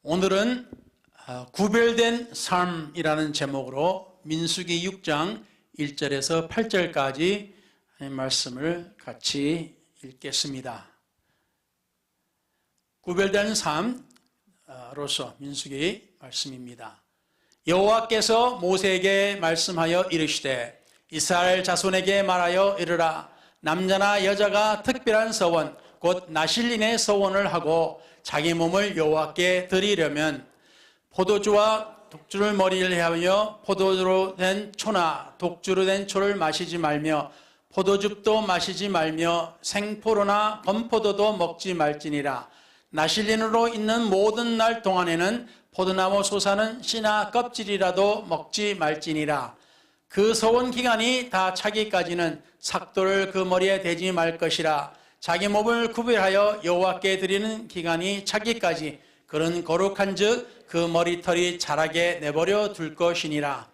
오늘은 구별된 삶이라는 제목으로 민수기 6장 1절에서 8절까지 말씀을 같이 읽겠습니다. 구별된 삶로서 민수기 말씀입니다. 여호와께서 모세에게 말씀하여 이르시되 이스라엘 자손에게 말하여 이르라. 남자나 여자가 특별한 서원 곧 나실린의 서원을 하고 자기 몸을 여호와께 드리려면 포도주와 독주를 머리를 하며 포도주로 된 초나 독주로 된 초를 마시지 말며 포도즙도 마시지 말며 생포도나 건포도도 먹지 말지니라. 나실린으로 있는 모든 날 동안에는 포도나무 솟아는 씨나 껍질이라도 먹지 말지니라. 그 서원 기간이 다 차기까지는 삭도를 그 머리에 대지 말 것이라. 자기 몸을 구별하여 여호와께 드리는 기간이 차기까지 그런 거룩한즉 그 머리털이 자라게 내버려 둘 것이니라.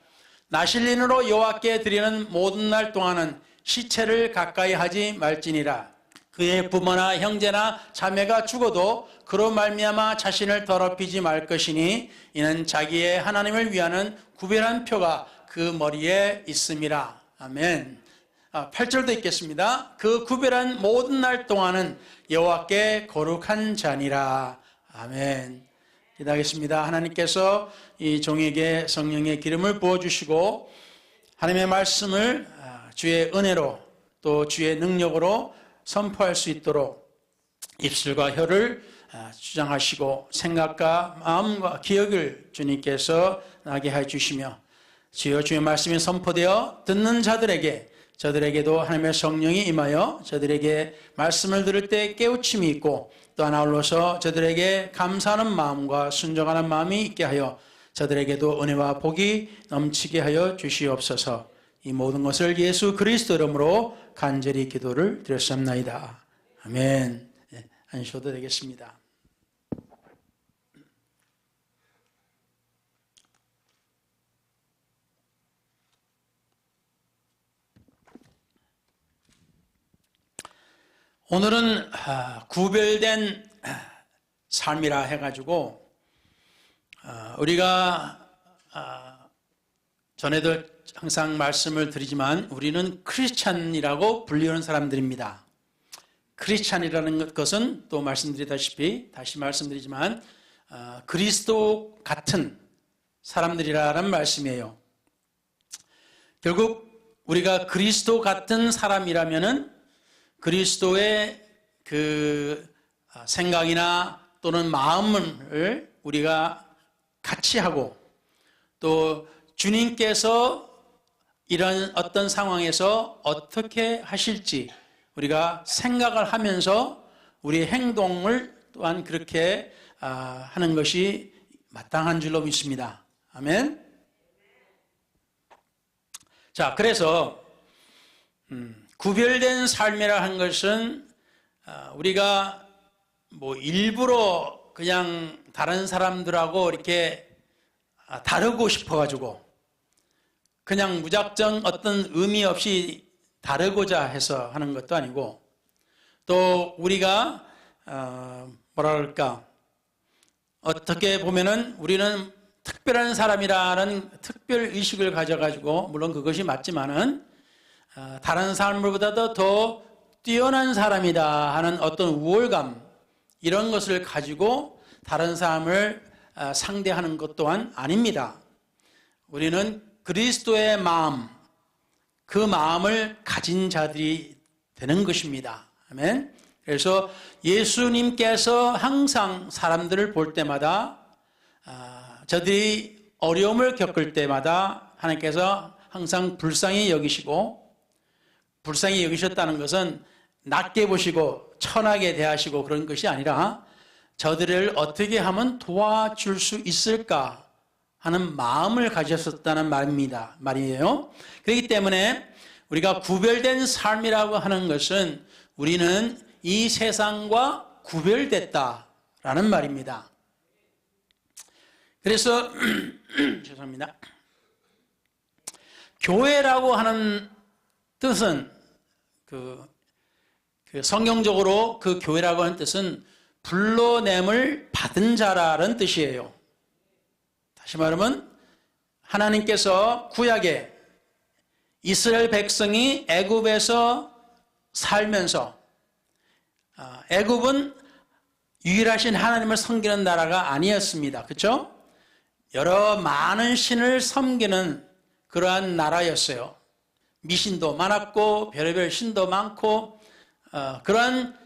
나실린으로 여호와께 드리는 모든 날 동안은 시체를 가까이 하지 말지니라. 그의 부모나 형제나 자매가 죽어도 그로 말미암아 자신을 더럽히지 말 것이니 이는 자기의 하나님을 위하는 구별한 표가 그 머리에 있음이라. 아멘. 8절도 읽겠습니다. 그 구별한 모든 날 동안은 여호와께 거룩한 자니라. 아멘. 기도하겠습니다. 하나님께서 이 종에게 성령의 기름을 부어주시고 하나님의 말씀을 주의 은혜로 또 주의 능력으로 선포할 수 있도록 입술과 혀를 주장하시고 생각과 마음과 기억을 주님께서 나게 해주시며 주여 주의 말씀이 선포되어 듣는 저들에게도 하나님의 성령이 임하여 저들에게 말씀을 들을 때 깨우침이 있고 또 하나 올라서 저들에게 감사하는 마음과 순종하는 마음이 있게 하여 저들에게도 은혜와 복이 넘치게 하여 주시옵소서. 이 모든 것을 예수 그리스도 이름으로 간절히 기도를 드렸습니다. 아멘. 앉으셔도 되겠습니다. 오늘은 구별된 삶이라 해가지고 우리가 전에도 항상 말씀을 드리지만 우리는 크리스찬이라고 불리는 사람들입니다. 크리스찬이라는 것은 또 말씀드리다시피 다시 말씀드리지만 그리스도 같은 사람들이라는 말씀이에요. 결국 우리가 그리스도 같은 사람이라면은 그리스도의 그 생각이나 또는 마음을 우리가 같이 하고 또 주님께서 이런 어떤 상황에서 어떻게 하실지 우리가 생각을 하면서 우리의 행동을 또한 그렇게 하는 것이 마땅한 줄로 믿습니다. 아멘. 자, 그래서 구별된 삶이라 한 것은 우리가 뭐 일부러 그냥 다른 사람들하고 이렇게 다르고 싶어가지고 그냥 무작정 어떤 의미 없이 다르고자 해서 하는 것도 아니고 또 우리가 뭐라 그럴까 어떻게 보면은 우리는 특별한 사람이라는 특별 의식을 가져가지고 물론 그것이 맞지만은 다른 사람들보다도 더 뛰어난 사람이다 하는 어떤 우월감 이런 것을 가지고 다른 사람을 상대하는 것 또한 아닙니다. 우리는 그리스도의 마음, 그 마음을 가진 자들이 되는 것입니다. 아멘. 그래서 예수님께서 항상 사람들을 볼 때마다 저들이 어려움을 겪을 때마다 하나님께서 항상 불쌍히 여기시고 불쌍히 여기셨다는 것은 낮게 보시고 천하게 대하시고 그런 것이 아니라 저들을 어떻게 하면 도와줄 수 있을까 하는 마음을 가졌었다는 말이에요. 그렇기 때문에 우리가 구별된 삶이라고 하는 것은 우리는 이 세상과 구별됐다라는 말입니다. 그래서 죄송합니다. 교회라고 하는 뜻은 그 성경적으로 그 교회라고 하는 뜻은 불러냄을 받은 자라는 뜻이에요. 다시 말하면 하나님께서 구약에 이스라엘 백성이 애굽에서 살면서, 애굽은 유일하신 하나님을 섬기는 나라가 아니었습니다. 그렇죠? 여러 많은 신을 섬기는 그러한 나라였어요. 미신도 많았고 별의별 신도 많고, 그러한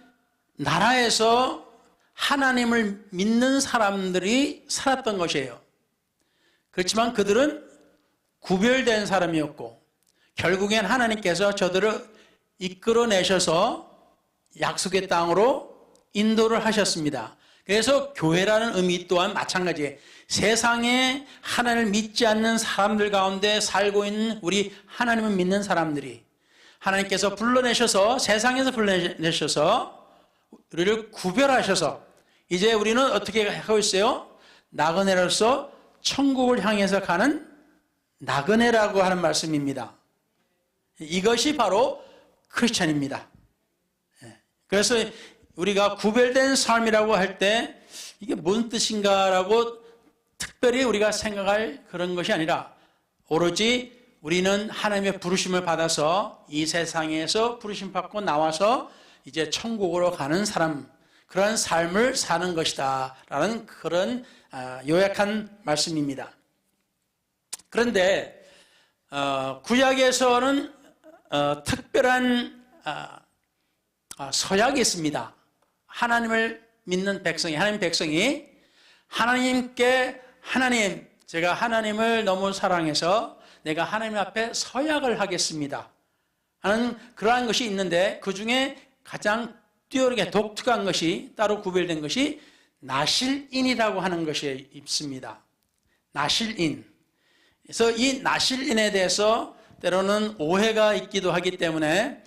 나라에서 하나님을 믿는 사람들이 살았던 것이에요. 그렇지만 그들은 구별된 사람이었고, 결국엔 하나님께서 저들을 이끌어내셔서 약속의 땅으로 인도를 하셨습니다. 그래서 교회라는 의미 또한 마찬가지예요. 세상에 하나님을 믿지 않는 사람들 가운데 살고 있는 우리 하나님을 믿는 사람들이 하나님께서 불러내셔서, 세상에서 불러내셔서 우리를 구별하셔서 이제 우리는 어떻게 하고 있어요? 나그네로서 천국을 향해서 가는 나그네라고 하는 말씀입니다. 이것이 바로 크리스천입니다. 그래서 우리가 구별된 삶이라고 할 때 이게 뭔 뜻인가라고 특별히 우리가 생각할 그런 것이 아니라, 오로지 우리는 하나님의 부르심을 받아서 이 세상에서 부르심 받고 나와서 이제 천국으로 가는 사람, 그런 삶을 사는 것이다 라는 그런 요약한 말씀입니다. 그런데 구약에서는 특별한 서약이 있습니다. 하나님을 믿는 백성이, 하나님 백성이 하나님께, 하나님, 제가 하나님을 너무 사랑해서 내가 하나님 앞에 서약을 하겠습니다 하는 그러한 것이 있는데, 그 중에 가장 뛰어나게 독특한 것이, 따로 구별된 것이 나실인이라고 하는 것이 있습니다. 나실인. 그래서 이 나실인에 대해서 때로는 오해가 있기도 하기 때문에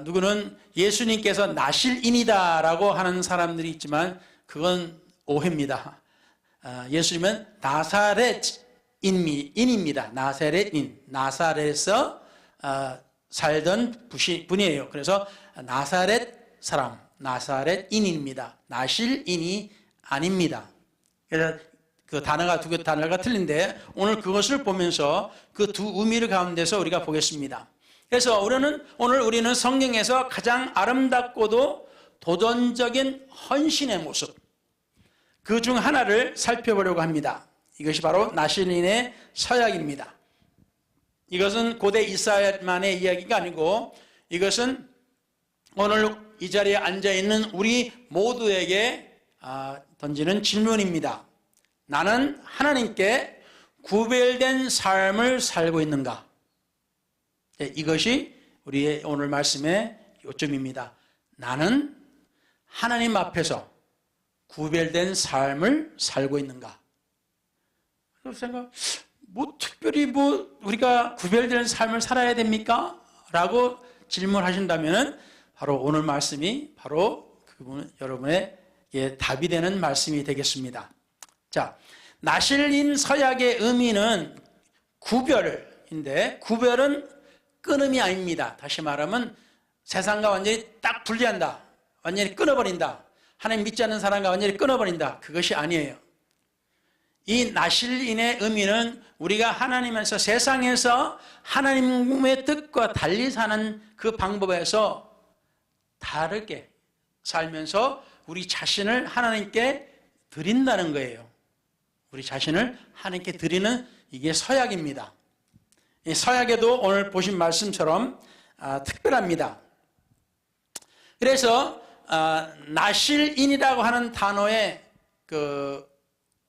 누구는 예수님께서 나실인이다라고 하는 사람들이 있지만 그건 오해입니다. 예수님은 나사렛인입니다. 나사렛인, 나사렛에서 살던 분이에요. 그래서 나사렛 사람, 나사렛인입니다. 나실인이 아닙니다. 그래서 그 단어가 두 개 단어가 틀린데 오늘 그것을 보면서 그 두 의미를 가운데서 우리가 보겠습니다. 그래서 오늘 우리는 성경에서 가장 아름답고도 도전적인 헌신의 모습, 그 중 하나를 살펴보려고 합니다. 이것이 바로 나실인의 서약입니다. 이것은 고대 이스라엘만의 이야기가 아니고, 이것은 오늘 이 자리에 앉아있는 우리 모두에게 던지는 질문입니다. 나는 하나님께 구별된 삶을 살고 있는가? 이것이 우리의 오늘 말씀의 요점입니다. 나는 하나님 앞에서 구별된 삶을 살고 있는가? 생각, 특별히 우리가 구별된 삶을 살아야 됩니까? 라고 질문하신다면 바로 오늘 말씀이 바로 여러분의 답이 되는 말씀이 되겠습니다. 자, 나실인 서약의 의미는 구별인데, 구별은 끊음이 아닙니다. 다시 말하면 세상과 완전히 딱 분리한다, 완전히 끊어버린다, 하나님 믿지 않는 사람과 완전히 끊어버린다, 그것이 아니에요. 이 나실인의 의미는 우리가 하나님에서, 세상에서 하나님의 뜻과 달리 사는 그 방법에서 다르게 살면서 우리 자신을 하나님께 드린다는 거예요. 우리 자신을 하나님께 드리는, 이게 서약입니다. 이 서약에도 오늘 보신 말씀처럼 특별합니다. 그래서 나실인이라고 하는 단어의 그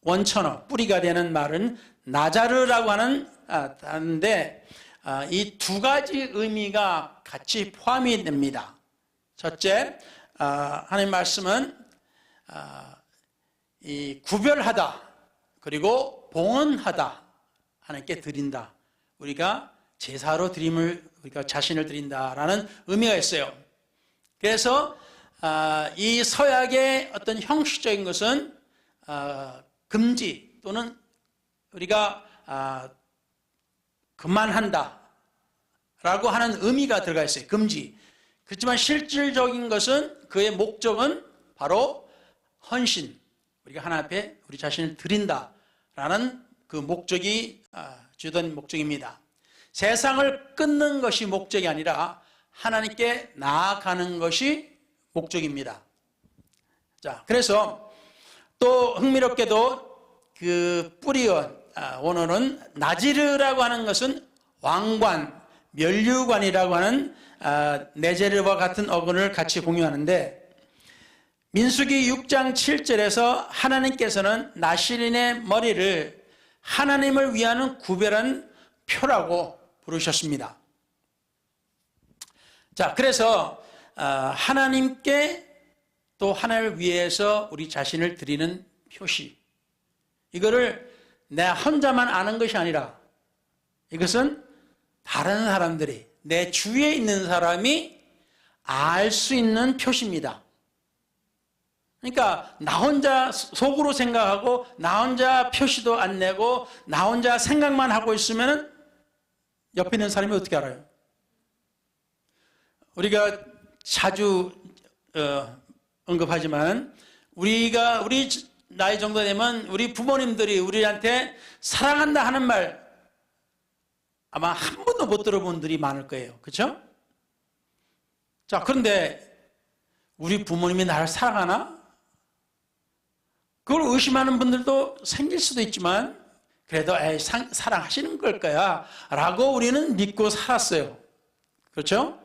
원천어, 뿌리가 되는 말은 나자르라고 하는 단어인데, 이 두 가지 의미가 같이 포함이 됩니다. 첫째, 하나님 말씀은 이 구별하다, 그리고 봉헌하다, 하나님께 드린다, 우리가 제사로 드림을, 우리가 자신을 드린다라는 의미가 있어요. 그래서 이 서약의 어떤 형식적인 것은 금지 또는 우리가 그만한다 라고 하는 의미가 들어가 있어요. 금지. 그렇지만 실질적인 것은, 그의 목적은 바로 헌신, 우리가 하나님 앞에 우리 자신을 드린다라는 그 목적이 주된 목적입니다. 세상을 끊는 것이 목적이 아니라 하나님께 나아가는 것이 목적입니다. 자, 그래서 또 흥미롭게도 그 뿌리원 원어는 나지르라고 하는 것은 왕관, 면류관이라고 하는 네제르와 같은 어근을 같이 공유하는데, 민수기 6장 7절에서 하나님께서는 나실인의 머리를 하나님을 위하는 구별한 표라고 부르셨습니다. 자, 그래서 하나님께 또 하나님을 위해서 우리 자신을 드리는 표시, 이거를 내 혼자만 아는 것이 아니라 이것은 다른 사람들이, 내 주위에 있는 사람이 알 수 있는 표시입니다. 그러니까 나 혼자 속으로 생각하고 나 혼자 표시도 안 내고 나 혼자 생각만 하고 있으면 옆에 있는 사람이 어떻게 알아요? 우리가 자주 언급하지만 우리 나이 정도 되면 우리 부모님들이 우리한테 사랑한다 하는 말 아마 한 번도 못 들어본 분들이 많을 거예요. 그렇죠? 자, 그런데 우리 부모님이 나를 사랑하나? 그걸 의심하는 분들도 생길 수도 있지만 그래도 사랑하시는 걸 거야 라고 우리는 믿고 살았어요. 그렇죠?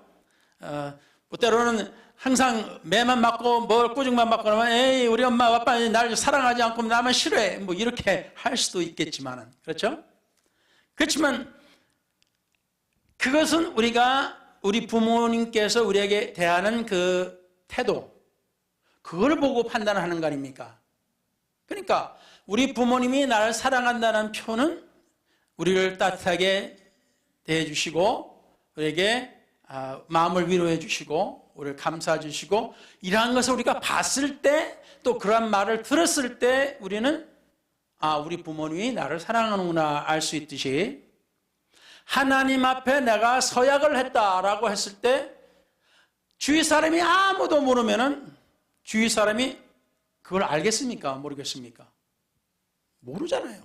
때로는 항상 매만 맞고 뭘 꾸중만 맞고 그러면 에이 우리 엄마 아빠 나를 사랑하지 않고 나만 싫어해 뭐 이렇게 할 수도 있겠지만은, 그렇죠? 그렇지만 그것은 우리 부모님께서 우리에게 대하는 그 태도, 그걸 보고 판단하는 거 아닙니까? 그러니까 우리 부모님이 나를 사랑한다는 표는 우리를 따뜻하게 대해주시고 우리에게 마음을 위로해 주시고 우리를 감싸 주시고 이러한 것을 우리가 봤을 때, 또 그런 말을 들었을 때 우리는 우리 부모님이 나를 사랑하는구나 알 수 있듯이, 하나님 앞에 내가 서약을 했다라고 했을 때 주위 사람이 아무도 모르면은 주위 사람이 그걸 알겠습니까? 모르겠습니까? 모르잖아요.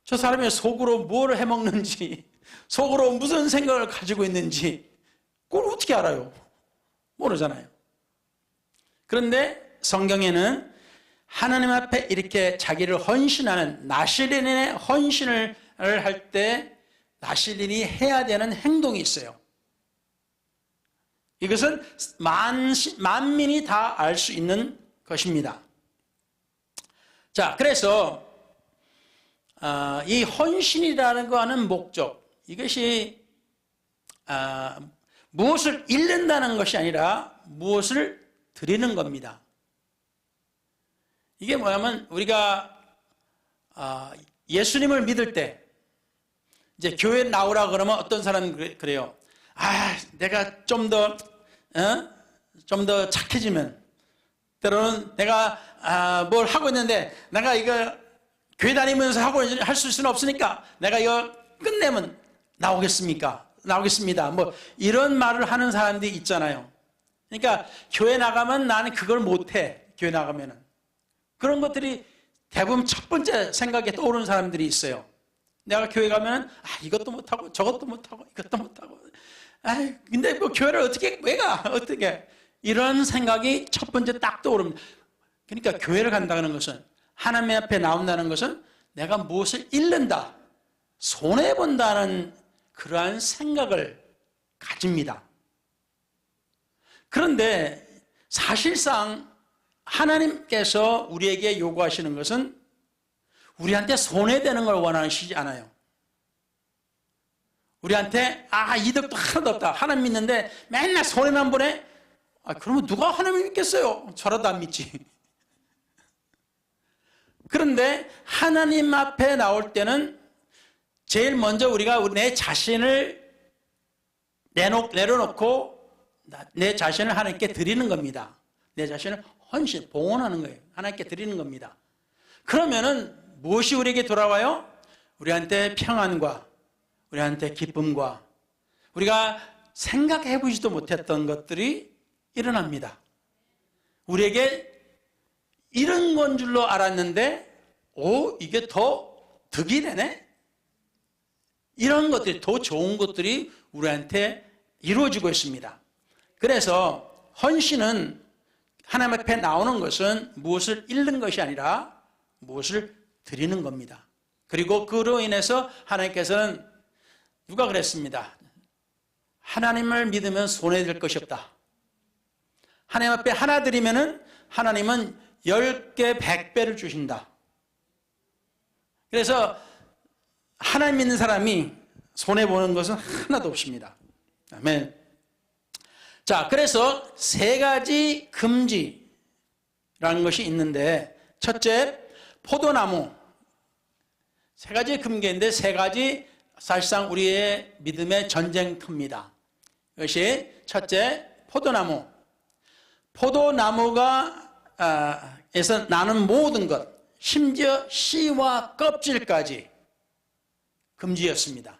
저 사람이 속으로 뭘 해먹는지, 속으로 무슨 생각을 가지고 있는지 그걸 어떻게 알아요? 모르잖아요. 그런데 성경에는 하나님 앞에 이렇게 자기를 헌신하는 나실인의 헌신을 할 때 나실인이 해야 되는 행동이 있어요. 이것은 만민이 다 알 수 있는 것입니다. 자, 그래서 이 헌신이라는 거 하는 목적, 이것이 무엇을 잃는다는 것이 아니라 무엇을 드리는 겁니다. 이게 뭐냐면 우리가 예수님을 믿을 때 이제 교회 나오라 그러면 어떤 사람은 그래요. 내가 좀 더 착해지면, 때로는 내가 뭘 하고 있는데 내가 이거 교회 다니면서 할 수 있을 수는 없으니까 내가 이거 끝내면 나오겠습니다. 뭐 이런 말을 하는 사람들이 있잖아요. 그러니까 교회 나가면 나는 그걸 못해. 교회 나가면은 그런 것들이 대부분 첫 번째 생각에 떠오르는 사람들이 있어요. 내가 교회 가면은 이것도 못하고 저것도 못하고 이것도 못하고 근데 뭐 교회를 어떻게 이런 생각이 첫 번째 딱 떠오릅니다. 그러니까 교회를 간다는 것은, 하나님 앞에 나온다는 것은 내가 무엇을 잃는다, 손해본다는 그러한 생각을 가집니다. 그런데 사실상 하나님께서 우리에게 요구하시는 것은 우리한테 손해되는 걸 원하시지 않아요. 우리한테 이득도 하나도 없다, 하나님 믿는데 맨날 손해만 보내? 그러면 누가 하나님 믿겠어요? 저라도 안 믿지. 그런데 하나님 앞에 나올 때는 제일 먼저 우리가 내 자신을 내려놓고 내 자신을 하나님께 드리는 겁니다. 내 자신을 헌신, 봉헌하는 거예요. 하나님께 드리는 겁니다. 그러면은 무엇이 우리에게 돌아와요? 우리한테 평안과 우리한테 기쁨과 우리가 생각해 보지도 못했던 것들이 일어납니다. 우리에게 이런 건 줄로 알았는데 이게 더 득이 되네? 이런 것들이, 더 좋은 것들이 우리한테 이루어지고 있습니다. 그래서 헌신은 하나님 앞에 나오는 것은 무엇을 잃는 것이 아니라 무엇을 드리는 겁니다. 그리고 그로 인해서 하나님께서는 누가 그랬습니다. 하나님을 믿으면 손해될 것이 없다. 하나님 앞에 하나 드리면은 하나님은 10배, 100배를 주신다. 그래서 하나님 믿는 사람이 손해보는 것은 하나도 없습니다. 아멘. 자, 그래서 세 가지 금지라는 것이 있는데, 첫째, 포도나무. 세 가지 금기인데, 세 가지 사실상 우리의 믿음의 전쟁터입니다. 이것이 첫째, 포도나무. 포도나무가 에서 나는 모든 것, 심지어 씨와 껍질까지 금지였습니다.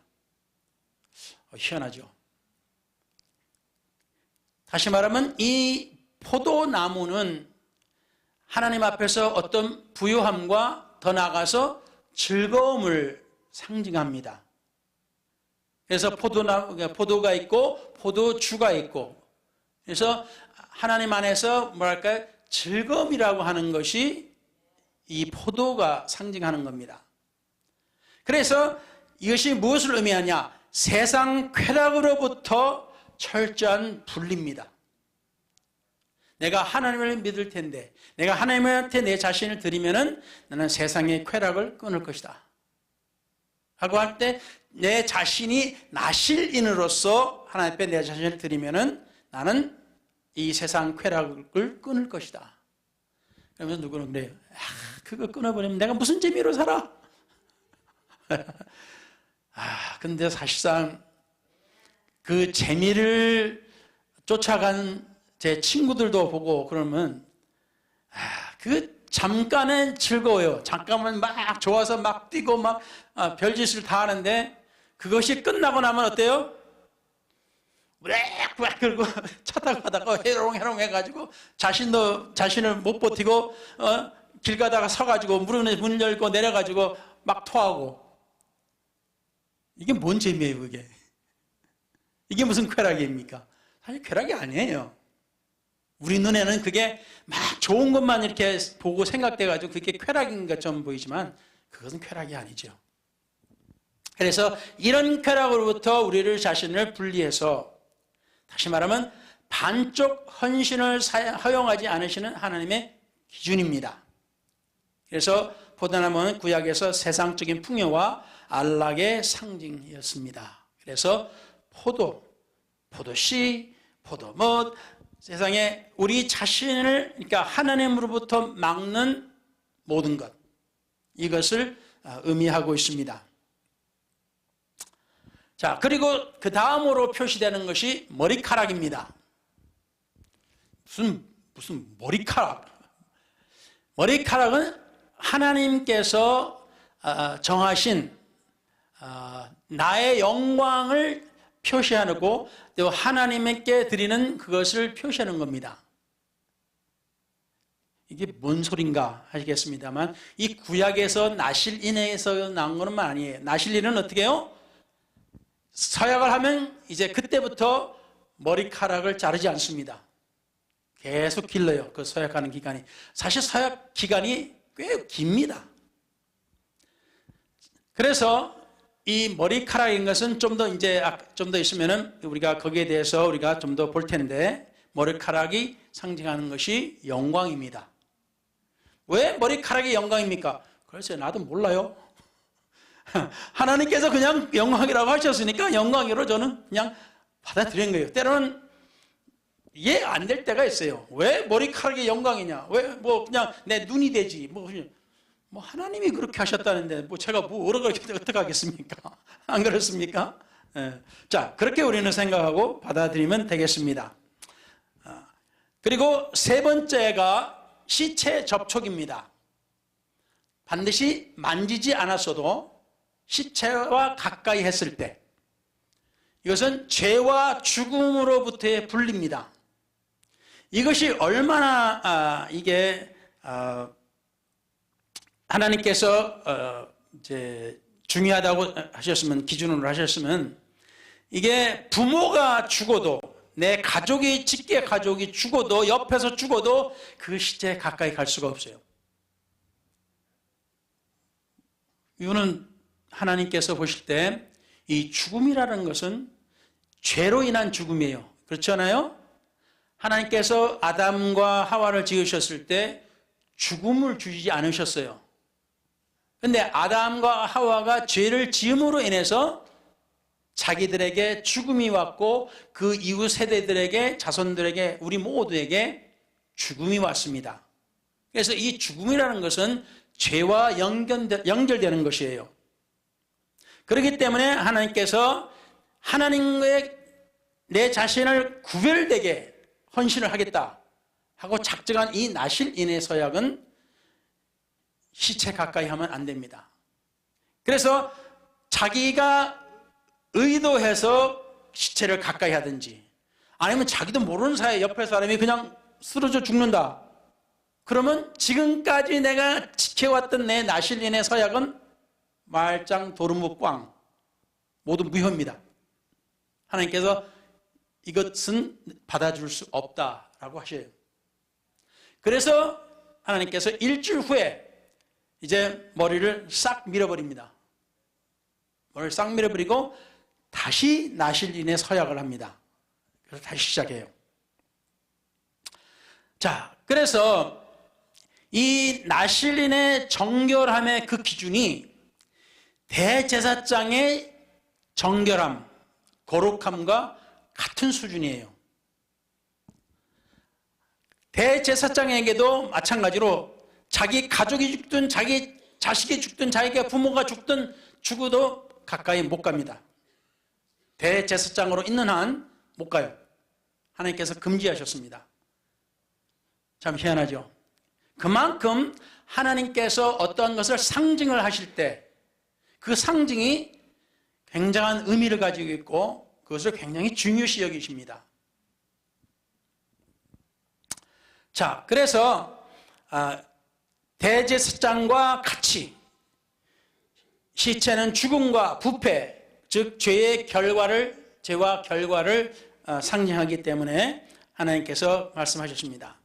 희한하죠. 다시 말하면 이 포도나무는 하나님 앞에서 어떤 부유함과 더 나아가서 즐거움을 상징합니다. 그래서 포도가 있고 포도주가 있고, 그래서 하나님 안에서 뭐랄까요, 즐거움이라고 하는 것이 이 포도가 상징하는 겁니다. 그래서 이것이 무엇을 의미하냐? 세상 쾌락으로부터 철저한 분리입니다. 내가 하나님을 믿을 텐데, 내가 하나님한테 내 자신을 드리면은 나는 세상의 쾌락을 끊을 것이다 하고 할 때, 내 자신이 나실인으로서 하나님 앞에 내 자신을 드리면은 나는 이 세상 쾌락을 끊을 것이다. 그러면서 누구는 그래요. 그거 끊어버리면 내가 무슨 재미로 살아? 근데 사실상 그 재미를 쫓아간 제 친구들도 보고 그러면 그 잠깐은 즐거워요. 잠깐은 막 좋아서 막 뛰고 막 별짓을 다 하는데, 그것이 끝나고 나면 어때요? 우렉우렉 그리고 차 타고 가다가 해롱해롱 해가지고 자신을 못 버티고 길 가다가 서가지고 문 열고 내려가지고 막 토하고. 이게 뭔 재미예요 그게? 이게 무슨 쾌락입니까? 사실 쾌락이 아니에요. 우리 눈에는 그게 막 좋은 것만 이렇게 보고 생각돼가지고 그게 쾌락인 것처럼 보이지만 그것은 쾌락이 아니죠. 그래서 이런 쾌락으로부터 우리를 자신을 분리해서, 다시 말하면 반쪽 헌신을 허용하지 않으시는 하나님의 기준입니다. 그래서 포도나무는 구약에서 세상적인 풍요와 안락의 상징이었습니다. 그래서 포도씨, 포도뭇, 세상에 우리 자신을, 그러니까 하나님으로부터 막는 모든 것, 이것을 의미하고 있습니다. 자, 그리고 그 다음으로 표시되는 것이 머리카락입니다. 무슨 머리카락? 머리카락은 하나님께서 정하신 나의 영광을 표시하고 또 하나님께 드리는 그것을 표시하는 겁니다. 이게 뭔 소린가 하시겠습니다만, 이 구약에서 나실인에서 나온 것은 아니에요. 나실인은 어떻게 해요? 서약을 하면 이제 그때부터 머리카락을 자르지 않습니다. 계속 길러요. 그 서약하는 기간이. 사실 서약 기간이 꽤 깁니다. 그래서 이 머리카락인 것은 좀 더 있으면은 우리가 거기에 대해서 우리가 좀 더 볼 텐데, 머리카락이 상징하는 것이 영광입니다. 왜 머리카락이 영광입니까? 글쎄요, 나도 몰라요. 하나님께서 그냥 영광이라고 하셨으니까 영광으로 저는 그냥 받아들인 거예요. 때로는 이해 안 될 때가 있어요. 왜 머리카락이 영광이냐? 왜 그냥 내 눈이 되지? 하나님이 그렇게 하셨다는데 제가 어떻게 하겠습니까? 안 그렇습니까? 자, 그렇게 우리는 생각하고 받아들이면 되겠습니다. 그리고 세 번째가 시체 접촉입니다. 반드시 만지지 않았어도 시체와 가까이 했을 때, 이것은 죄와 죽음으로부터의 분리입니다. 이것이 얼마나 이게 하나님께서 이제 중요하다고 하셨으면, 기준으로 하셨으면, 이게 부모가 죽어도, 내 가족이, 직계 가족이 죽어도, 옆에서 죽어도 그 시체에 가까이 갈 수가 없어요. 이유는 하나님께서 보실 때 이 죽음이라는 것은 죄로 인한 죽음이에요. 그렇지 않아요? 하나님께서 아담과 하와를 지으셨을 때 죽음을 주지 않으셨어요. 그런데 아담과 하와가 죄를 지음으로 인해서 자기들에게 죽음이 왔고 그 이후 세대들에게, 자손들에게, 우리 모두에게 죽음이 왔습니다. 그래서 이 죽음이라는 것은 죄와 연결되는 것이에요. 그렇기 때문에 하나님께서 하나님의 내 자신을 구별되게 헌신을 하겠다 하고 작정한 이 나실인의 서약은 시체 가까이 하면 안 됩니다. 그래서 자기가 의도해서 시체를 가까이 하든지, 아니면 자기도 모르는 사이에 옆에 사람이 그냥 쓰러져 죽는다, 그러면 지금까지 내가 지켜왔던 내 나실인의 서약은 말짱 도루묵 꽝, 모두 무효입니다. 하나님께서 이것은 받아줄 수 없다라고 하셔요. 그래서 하나님께서 일주일 후에 이제 머리를 싹 밀어버립니다. 머리를 싹 밀어버리고 다시 나실인의 서약을 합니다. 그래서 다시 시작해요. 자, 그래서 이 나실인의 정결함의 그 기준이 대제사장의 정결함, 거룩함과 같은 수준이에요. 대제사장에게도 마찬가지로 자기 가족이 죽든 자기 자식이 죽든 자기가 부모가 죽든 죽어도 가까이 못 갑니다. 대제사장으로 있는 한 못 가요. 하나님께서 금지하셨습니다. 참 희한하죠. 그만큼 하나님께서 어떠한 것을 상징을 하실 때 그 상징이 굉장한 의미를 가지고 있고 그것을 굉장히 중요시 여기십니다. 자, 그래서 대제사장과 같이 시체는 죽음과 부패, 즉 죄와 결과를 상징하기 때문에 하나님께서 말씀하셨습니다.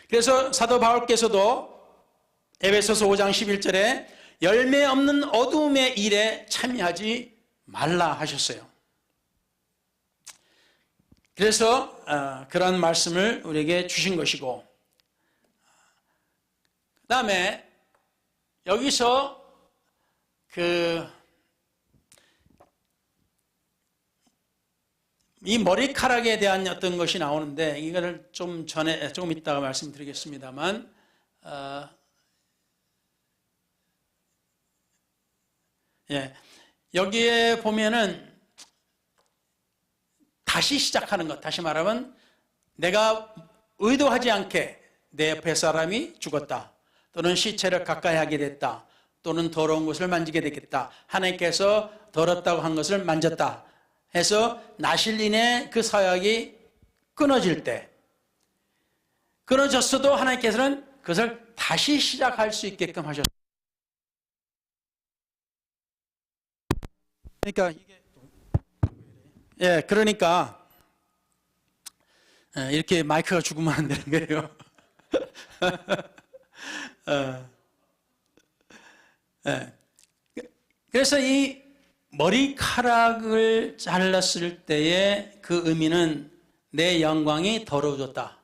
그래서 사도 바울께서도 에베소서 5장 11절에 열매 없는 어두움의 일에 참여하지 말라 하셨어요. 그래서 그런 말씀을 우리에게 주신 것이고, 그 다음에 여기서 이 머리카락에 대한 어떤 것이 나오는데, 이거를 조금 이따가 말씀드리겠습니다만, 여기에 보면은 다시 시작하는 것, 다시 말하면 내가 의도하지 않게 내 옆에 사람이 죽었다, 또는 시체를 가까이 하게 됐다, 또는 더러운 것을 만지게 됐다, 하나님께서 더럽다고 한 것을 만졌다 해서 나실인의 그 서약이 끊어질 때, 끊어졌어도 하나님께서는 그것을 다시 시작할 수 있게끔 하셨습니다. 그러니까 이렇게 마이크가 죽으면 안 되는 거예요. 그래서 이 머리카락을 잘랐을 때의 그 의미는 내 영광이 더러워졌다,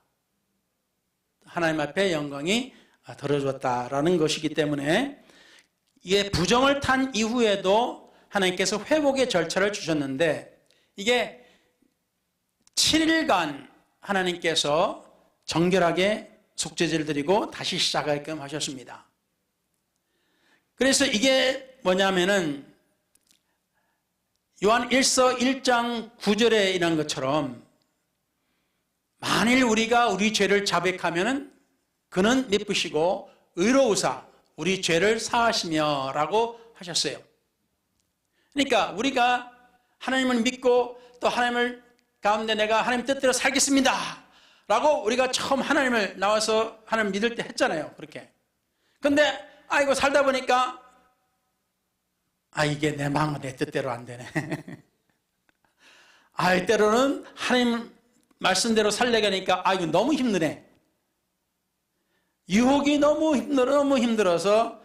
하나님 앞에 영광이 더러워졌다라는 것이기 때문에, 이게 부정을 탄 이후에도 하나님께서 회복의 절차를 주셨는데, 이게 7일간 하나님께서 정결하게 속죄제를 드리고 다시 시작하게끔 하셨습니다. 그래서 이게 뭐냐면은 요한 1서 1장 9절에 이런 것처럼, 만일 우리가 우리 죄를 자백하면은 그는 미쁘시고 의로우사 우리 죄를 사하시며 라고 하셨어요. 그러니까 우리가 하나님을 믿고 또 하나님을 가운데 내가 하나님 뜻대로 살겠습니다 라고 우리가 처음 하나님을 나와서 하나님 믿을 때 했잖아요. 그렇게. 근데 아이고 살다 보니까 이게 내 마음과 내 뜻대로 안 되네. 때로는 하나님 말씀대로 살려고 하니까 이거 너무 힘드네. 유혹이 너무 힘들어서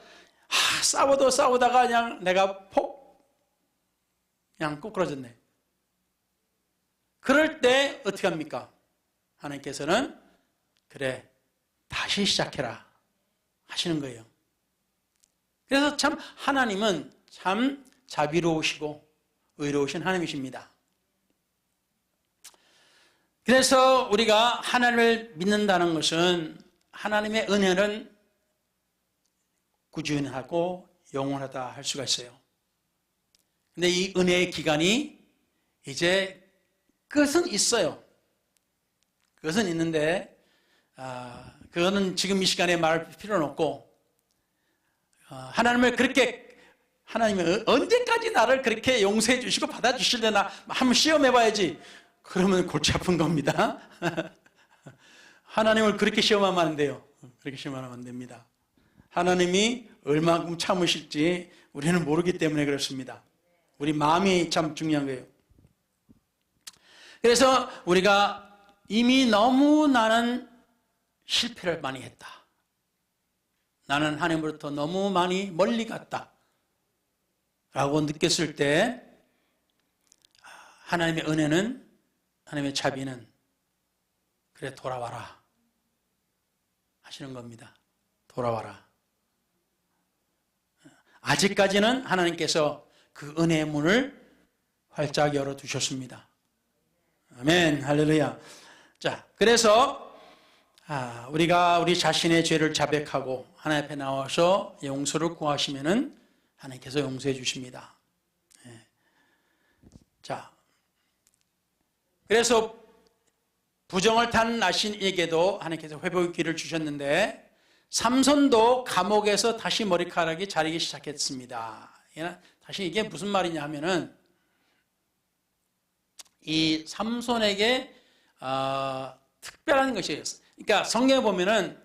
싸우다가 그냥 내가 그냥 꼬꾸라졌네. 그럴 때 어떻게 합니까? 하나님께서는 그래 다시 시작해라 하시는 거예요. 그래서 참 하나님은 참 자비로우시고 의로우신 하나님이십니다. 그래서 우리가 하나님을 믿는다는 것은 하나님의 은혜는 꾸준하고 영원하다 할 수가 있어요. 근데 이 은혜의 기간이 이제 끝은 있어요. 그것은 있는데 그거는 지금 이 시간에 말할 필요는 없고 하나님이 언제까지 나를 그렇게 용서해 주시고 받아주실려나 한번 시험해 봐야지. 그러면 골치 아픈 겁니다. 하나님을 그렇게 시험하면 안 돼요. 그렇게 시험하면 안 됩니다. 하나님이 얼마만큼 참으실지 우리는 모르기 때문에 그렇습니다. 우리 마음이 참 중요한 거예요. 그래서 우리가 이미 너무 나는 실패를 많이 했다. 나는 하나님으로부터 너무 많이 멀리 갔다. 라고 느꼈을 때 하나님의 은혜는, 하나님의 자비는 그래 돌아와라 하시는 겁니다. 돌아와라. 아직까지는 하나님께서 그 은혜의 문을 활짝 열어두셨습니다. 아멘, 할렐루야. 자, 그래서 우리가 우리 자신의 죄를 자백하고 하나님 앞에 나와서 용서를 구하시면은 하나님께서 용서해 주십니다. 자, 그래서 부정을 탄 나신에게도 하나님께서 회복의 기회를 주셨는데 삼손도 감옥에서 다시 머리카락이 자라기 시작했습니다. 다시 이게 무슨 말이냐 하면은 이 삼손에게 특별한 것이에요. 그러니까 성경에 보면은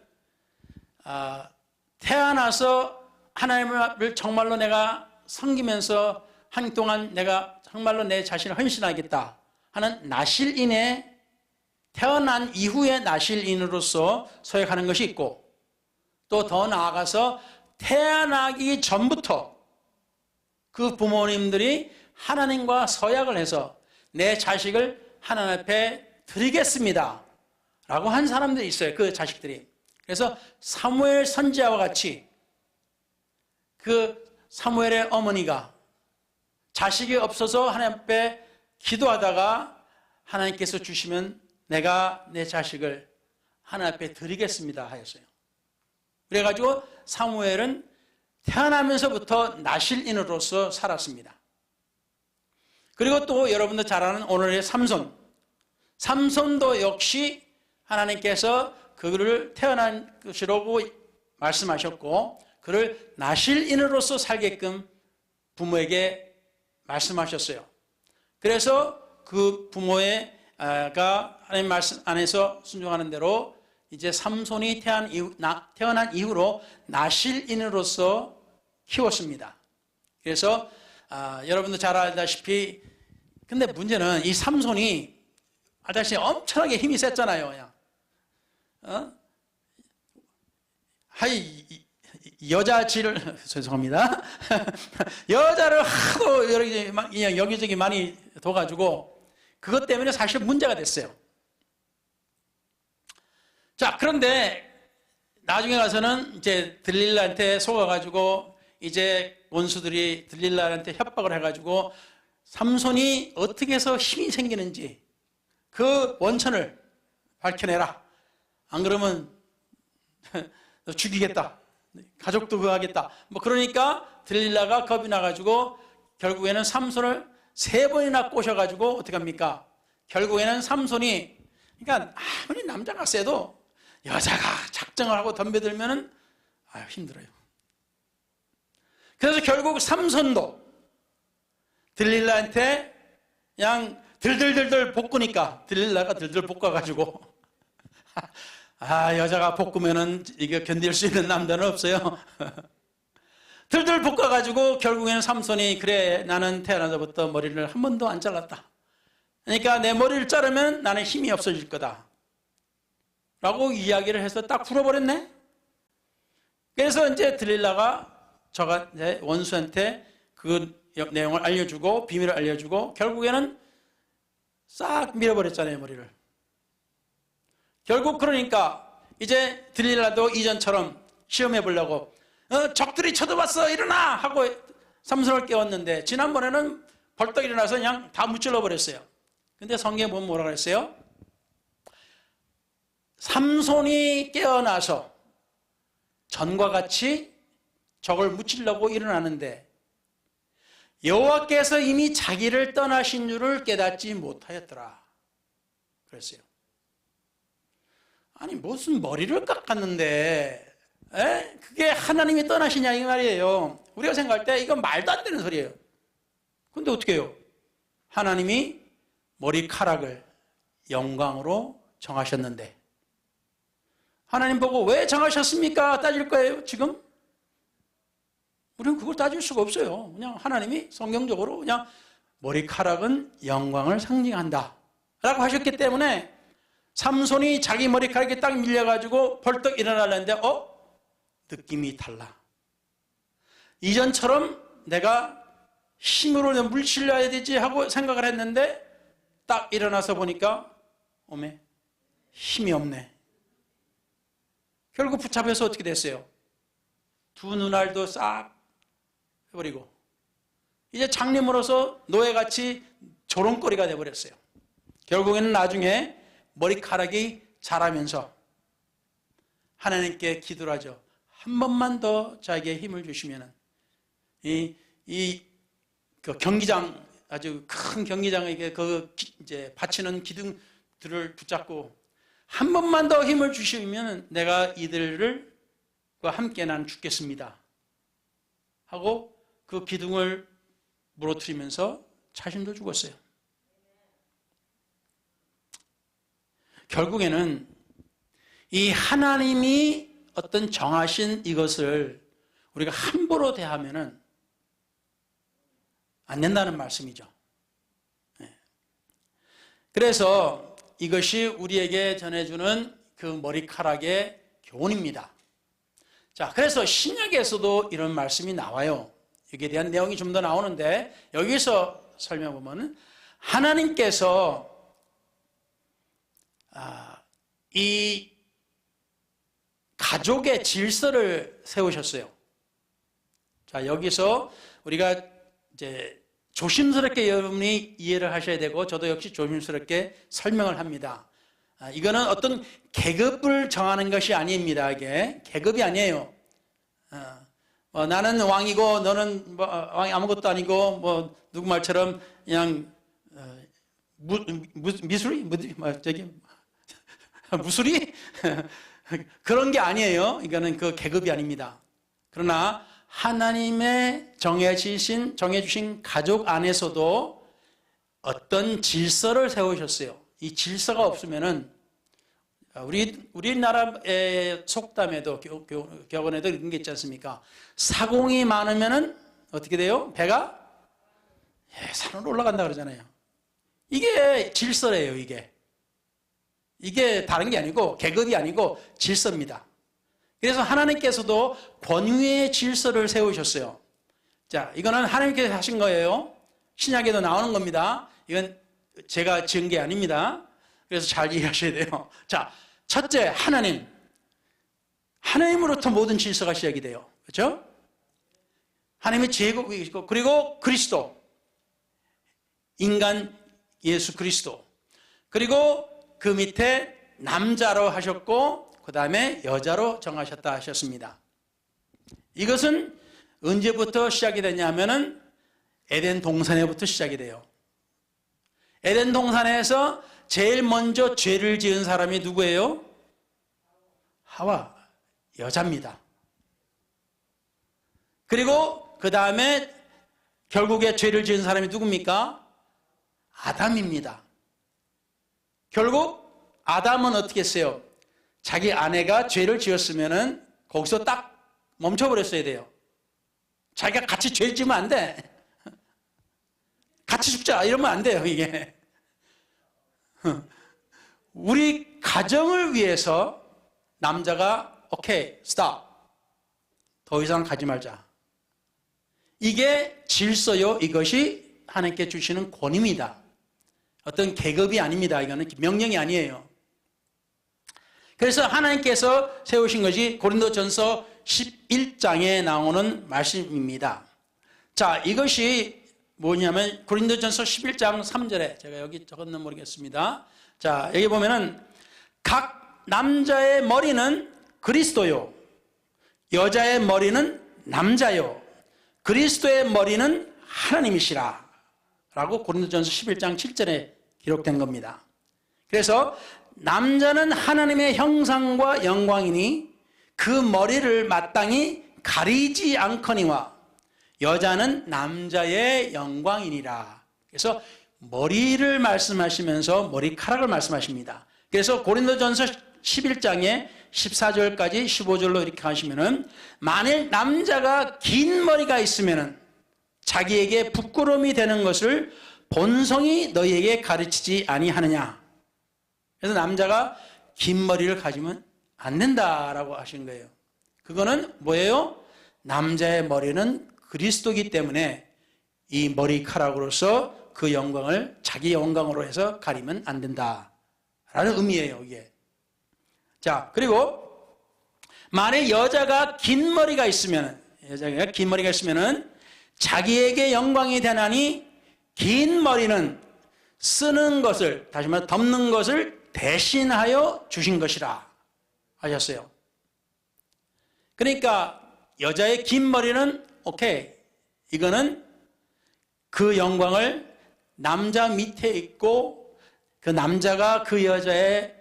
태어나서 하나님을 정말로 내가 섬기면서 한 동안 내가 정말로 내 자신을 헌신하겠다 하는 나실인의 태어난 이후의 나실인으로서 서약하는 것이 있고 또 더 나아가서 태어나기 전부터 그 부모님들이 하나님과 서약을 해서 내 자식을 하나님 앞에 드리겠습니다 라고 한 사람들이 있어요. 그 자식들이. 그래서 사무엘 선지자와 같이 그 사무엘의 어머니가 자식이 없어서 하나님 앞에 기도하다가 하나님께서 주시면 내가 내 자식을 하나님 앞에 드리겠습니다 하였어요. 그래가지고 사무엘은 태어나면서부터 나실인으로서 살았습니다. 그리고 또 여러분들 잘 아는 오늘의 삼손. 삼손도 역시 하나님께서 그를 태어난 것이라고 말씀하셨고 그를 나실인으로서 살게끔 부모에게 말씀하셨어요. 그래서 그 부모가 하나님 말씀 안에서 순종하는 대로 이제 삼손이 태어난 이후로 나실인으로서 키웠습니다. 그래서 여러분도 잘 알다시피 근데 문제는 이 삼손이 알다시피 엄청나게 힘이 셌잖아요. 그냥 여자질을 죄송합니다. 여자를 하도 여기저기 많이 둬가지고 그것 때문에 사실 문제가 됐어요. 자, 그런데 나중에 가서는 이제 들릴라한테 속아가지고 이제 원수들이 들릴라한테 협박을 해가지고 삼손이 어떻게 해서 힘이 생기는지 그 원천을 밝혀내라. 안 그러면 너 죽이겠다. 가족도 구하겠다. 뭐 그러니까 들릴라가 겁이 나가지고 결국에는 삼손을 3번이나 꼬셔가지고 어떻게 합니까? 결국에는 삼손이 그러니까 아무리 남자가 세도 여자가 작정을 하고 덤벼들면은 힘들어요. 그래서 결국 삼손도 들릴라한테 그냥 들들들들 볶으니까 들릴라가 들들 볶아가지고 여자가 볶으면은 이게 견딜 수 있는 남자는 없어요. 들들 볶아가지고 결국에는 삼손이 그래 나는 태어나서부터 머리를 한 번도 안 잘랐다. 그러니까 내 머리를 자르면 나는 힘이 없어질 거다. 라고 이야기를 해서 딱 풀어버렸네. 그래서 이제 들릴라가 저가 원수한테 그 내용을 알려주고 비밀을 알려주고 결국에는 싹 밀어버렸잖아요, 머리를. 결국 그러니까 이제 들릴라도 이전처럼 시험해 보려고 적들이 쳐들어왔어 일어나 하고 삼손을 깨웠는데 지난번에는 벌떡 일어나서 그냥 다 무찔러 버렸어요. 근데 성경에 보면 뭐라고 했어요? 삼손이 깨어나서 전과 같이 적을 무찌려고 일어나는데 여호와께서 이미 자기를 떠나신 줄을 깨닫지 못하였더라 그랬어요. 아니 무슨 머리를 깎았는데 그게 하나님이 떠나시냐 이 말이에요. 우리가 생각할 때 이건 말도 안 되는 소리예요. 근데 어떻게 해요? 하나님이 머리카락을 영광으로 정하셨는데 하나님 보고 왜 정하셨습니까? 따질 거예요 지금? 우리는 그걸 따질 수가 없어요. 그냥 하나님이 성경적으로 그냥 머리카락은 영광을 상징한다 라고 하셨기 때문에 삼손이 자기 머리카락에 딱 밀려가지고 벌떡 일어나려는데 느낌이 달라. 이전처럼 내가 힘으로 물질러야 되지 하고 생각을 했는데 딱 일어나서 보니까 어메 힘이 없네. 결국 붙잡혀서 어떻게 됐어요? 두 눈알도 싹 해버리고 이제 장님으로서 노예같이 조롱거리가 돼버렸어요. 결국에는 나중에 머리카락이 자라면서 하나님께 기도를 하죠. 한 번만 더 자기의 힘을 주시면은 그 경기장 아주 큰 경기장에게 이제 받치는 기둥들을 붙잡고 한 번만 더 힘을 주시면 내가 이들과 함께 난 죽겠습니다 하고 그 기둥을 무너뜨리면서 자신도 죽었어요. 결국에는 이 하나님이 어떤 정하신 이것을 우리가 함부로 대하면은 안 된다는 말씀이죠. 그래서 이것이 우리에게 전해주는 그 머리카락의 교훈입니다. 자, 그래서 신약에서도 이런 말씀이 나와요. 여기에 대한 내용이 좀 더 나오는데 여기서 설명해보면 하나님께서 이 가족의 질서를 세우셨어요. 자, 여기서 우리가 이제 조심스럽게 여러분이 이해를 하셔야 되고 저도 역시 조심스럽게 설명을 합니다. 이거는 어떤 계급을 정하는 것이 아닙니다. 이게 계급이 아니에요. 나는 왕이고 너는 왕이 아무것도 아니고 누구 말처럼 그냥 미술이 무술이 그런 게 아니에요. 이거는 그 계급이 아닙니다. 그러나 하나님의 정해주신 가족 안에서도 어떤 질서를 세우셨어요. 이 질서가 없으면은 우리나라의 속담에도 격언에도 이런 게 있지 않습니까? 사공이 많으면은 어떻게 돼요? 배가 산으로 올라간다 그러잖아요. 이게 질서래요. 이게 다른 게 아니고 계급이 아니고 질서입니다. 그래서 하나님께서도 권위의 질서를 세우셨어요. 자, 이거는 하나님께서 하신 거예요. 신약에도 나오는 겁니다. 이건 제가 지은 게 아닙니다. 그래서 잘 이해하셔야 돼요. 자, 첫째, 하나님으로부터 모든 질서가 시작이 돼요. 그렇죠? 하나님의 제국이시고, 그리고 그리스도, 인간 예수 그리스도, 그리고 그 밑에 남자로 하셨고 그 다음에 여자로 정하셨다 하셨습니다. 이것은 언제부터 시작이 되냐면은 에덴 동산에부터 시작이 돼요. 에덴 동산에서 제일 먼저 죄를 지은 사람이 누구예요? 하와, 여자입니다. 그리고 그 다음에 결국에 죄를 지은 사람이 누굽니까? 아담입니다. 결국 아담은 어떻게 했어요? 자기 아내가 죄를 지었으면은 거기서 딱 멈춰버렸어야 돼요. 자기가 같이 죄 지으면 안 돼. 같이 죽자 이러면 안 돼요, 이게. 우리 가정을 위해서 남자가 오케이, 스탑. 더 이상 가지 말자. 이게 질서요. 이것이 하나님께 주시는 권위입니다. 어떤 계급이 아닙니다. 이거는 명령이 아니에요. 그래서 하나님께서 세우신 것이 고린도전서 11장에 나오는 말씀입니다. 자, 이것이 뭐냐면 고린도전서 11장 3절에 제가 여기 적었나 모르겠습니다. 자, 여기 보면은 각 남자의 머리는 그리스도요, 여자의 머리는 남자요, 그리스도의 머리는 하나님이시라 라고 고린도전서 11장 7절에 기록된 겁니다. 그래서 남자는 하나님의 형상과 영광이니 그 머리를 마땅히 가리지 않거니와 여자는 남자의 영광이니라. 그래서 머리를 말씀하시면서 머리카락을 말씀하십니다. 그래서 고린도전서 11장에 14절까지 15절로 이렇게 하시면은 만일 남자가 긴 머리가 있으면은 자기에게 부끄러움이 되는 것을 본성이 너희에게 가르치지 아니하느냐. 그래서 남자가 긴 머리를 가지면 안 된다라고 하시는 거예요. 그거는 뭐예요? 남자의 머리는 그리스도이기 때문에 이 머리카락으로서 그 영광을 자기 영광으로 해서 가리면 안 된다라는 의미예요, 이게. 자, 그리고 만약 여자가 긴 머리가 있으면 자기에게 영광이 되나니 긴 머리는 쓰는 것을, 다시 말해 덮는 것을 대신하여 주신 것이라 하셨어요. 그러니까 여자의 긴 머리는 오케이, 이거는 그 영광을 남자 밑에 있고 그 남자가 그 여자의